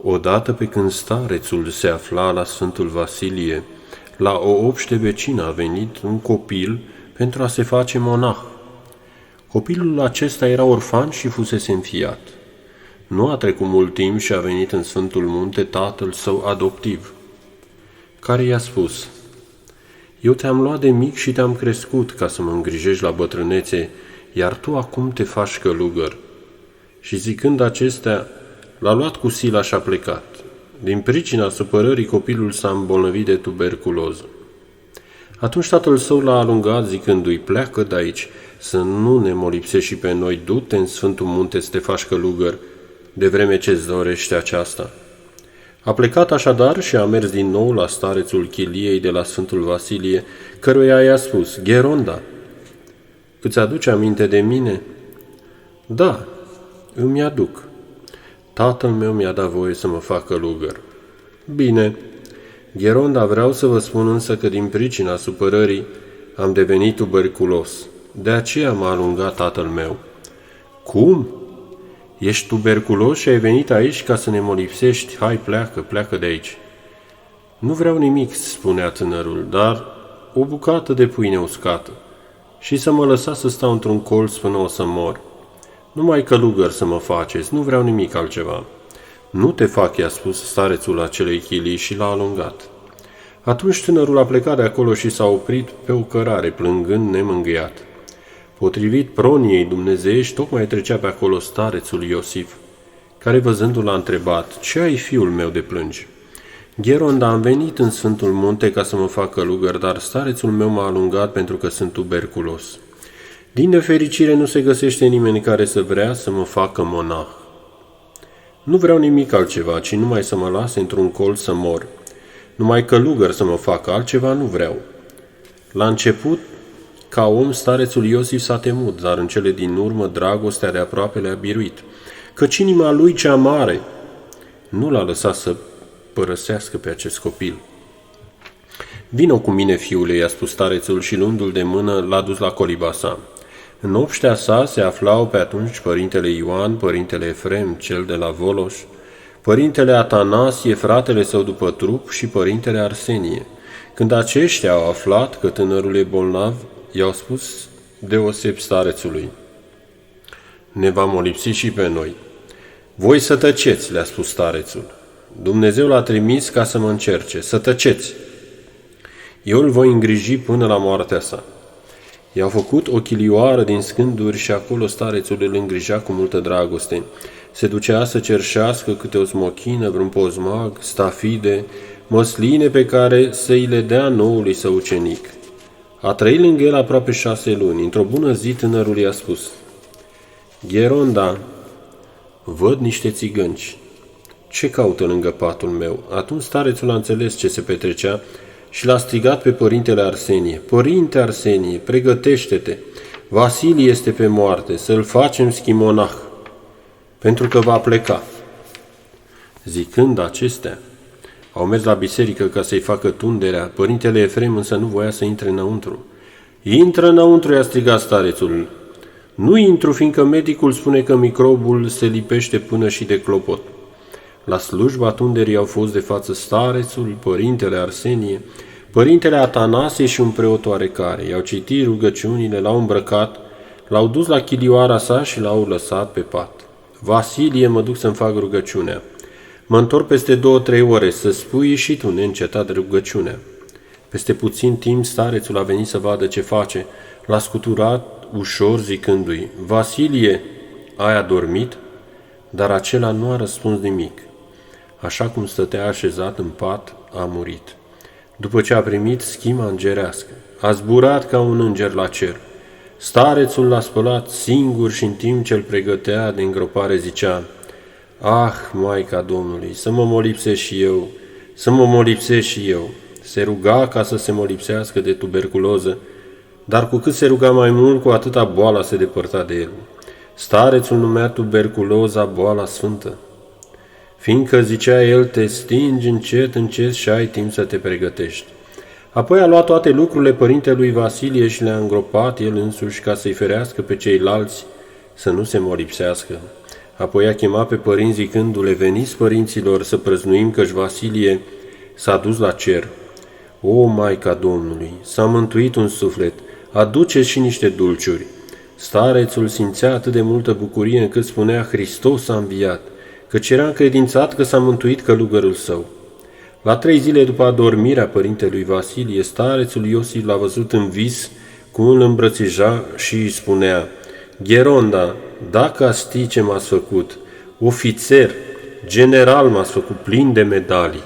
Odată pe când starețul se afla la Sfântul Vasilie, la o obște vecină a venit un copil pentru a se face monah. Copilul acesta era orfan și fusese înfiat. Nu a trecut mult timp și a venit în Sfântul Munte tatăl său adoptiv, care i-a spus: „Eu te-am luat de mic și te-am crescut ca să mă îngrijești la bătrânețe, iar tu acum te faci călugăr." Și zicând acestea, l-a luat cu sila și a plecat. Din pricina supărării, copilul s-a îmbolnăvit de tuberculoză. Atunci tatăl său l-a alungat zicându-i: „Pleacă de aici, să nu ne molipsești și pe noi, du-te în Sfântul Munte să te faci călugăr, de vreme ce-ți dorește aceasta." A plecat așadar și a mers din nou la starețul chiliei de la Sfântul Vasilie, căruia i-a spus: „Gheronda, îți aduce aminte de mine?" „Da, îmi aduc. Tatăl meu mi-a dat voie să mă fac călugăr." „Bine, Gheronda, vreau să vă spun însă că din pricina supărării am devenit tuberculos. De aceea m-a alungat tatăl meu." „Cum? Ești tuberculos și ai venit aici ca să ne molipsești? Hai, pleacă de aici." „Nu vreau nimic," spunea tânărul, „dar o bucată de pâine uscată și să mă lăsați să stau într-un colț până o să mor. Numai călugăr să mă faceți, nu vreau nimic altceva." „Nu te fac," i-a spus starețul acelei chilii și l-a alungat. Atunci tânărul a plecat de acolo și s-a oprit pe o cărare, plângând nemângâiat. Potrivit proniei dumnezeiești, tocmai trecea pe acolo starețul Iosif, care văzându-l a întrebat: „Ce ai, fiul meu, de plângi?" „Gheronda, am venit în Sfântul Munte ca să mă fac călugăr, dar starețul meu m-a alungat pentru că sunt tuberculos. Din nefericire nu se găsește nimeni care să vrea să mă facă monah. Nu vreau nimic altceva, ci numai să mă lase într-un colț să mor. Numai călugăr să mă facă, altceva nu vreau." La început, ca om, starețul Iosif s-a temut, dar în cele din urmă dragostea de aproape le-a biruit, căci inima lui cea mare nu l-a lăsat să părăsească pe acest copil. „Vino cu mine, fiule," i-a spus starețul și luându-l de mână l-a dus la coliba sa. În obștea sa se aflau pe atunci părintele Ioan, părintele Efrem, cel de la Voloș, părintele Atanasie, fratele său după trup, și părintele Arsenie. Când aceștia au aflat că tânărul e bolnav, i-au spus deoseb starețului: „Ne va molipsi și pe noi." „Voi să tăceți," le-a spus starețul. „Dumnezeu l-a trimis ca să mă încerce. Să tăceți. Eu îl voi îngriji până la moartea sa." I-au făcut o chilioară din scânduri și acolo starețul îl îngrija cu multă dragoste. Se ducea să cerșească câte o smochină, vreun pozmag, stafide, măsline pe care să-i le dea noului său ucenic. A trăit lângă el aproape 6 luni. Într-o bună zi tânărul i-a spus: „Gheronda, văd niște țigănci. Ce caută lângă patul meu?" Atunci starețul a înțeles ce se petrecea și l-a strigat pe părintele Arsenie: „Părinte Arsenie, pregătește-te! Vasilie este pe moarte, să-l facem schimonah, pentru că va pleca." Zicând acestea, au mers la biserică ca să-i facă tunderea. Părintele Efrem însă nu voia să intre înăuntru. „Intră înăuntru," i-a strigat starețul. „Nu intru, fiindcă medicul spune că microbul se lipește până și de clopot." La slujba tunderii au fost de față starețul, părintele Arsenie, părintele Atanasie și un preot oarecare. I-au citit rugăciunile, l-au îmbrăcat, l-au dus la chilioara sa și l-au lăsat pe pat. „Vasilie, mă duc să-mi fac rugăciunea. Mă întorc peste 2-3 ore, să spui și tu neîncetat de rugăciunea." Peste puțin timp starețul a venit să vadă ce face. L-a scuturat ușor zicându-i: „Vasilie, ai adormit?" Dar acela nu a răspuns nimic. Așa cum stătea așezat în pat, a murit. După ce a primit schima îngerească, a zburat ca un înger la cer. Starețul l-a spălat singur și în timp ce îl pregătea de îngropare zicea: „Ah, Maica Domnului, să mă molipsesc și eu, să mă molipsesc și eu." Se ruga ca să se molipsească de tuberculoză, dar cu cât se ruga mai mult, cu atâta boala se depărta de el. Starețul numea tuberculoza boala sfântă, fiindcă, zicea el, te stingi încet, încet și ai timp să te pregătești. Apoi a luat toate lucrurile părintelui Vasilie și le-a îngropat el însuși ca să-i ferească pe ceilalți să nu se molipsească. Apoi a chemat pe părinți zicându-le: veniți, părinților, să prăznuim căci Vasilie s-a dus la cer. O, Maica Domnului, s-a mântuit un suflet, aduceți și niște dulciuri. Starețul simțea atât de multă bucurie încât spunea: Hristos a înviat, căci era încredințat că s-a mântuit călugărul său. La 3 zile după adormirea părintelui Vasilie, starețul Iosif l-a văzut în vis, cum îl îmbrățișa și îi spunea: Gheronda, dacă ați ști ce m-ați făcut, ofițer, general m-ați făcut plin de medalii.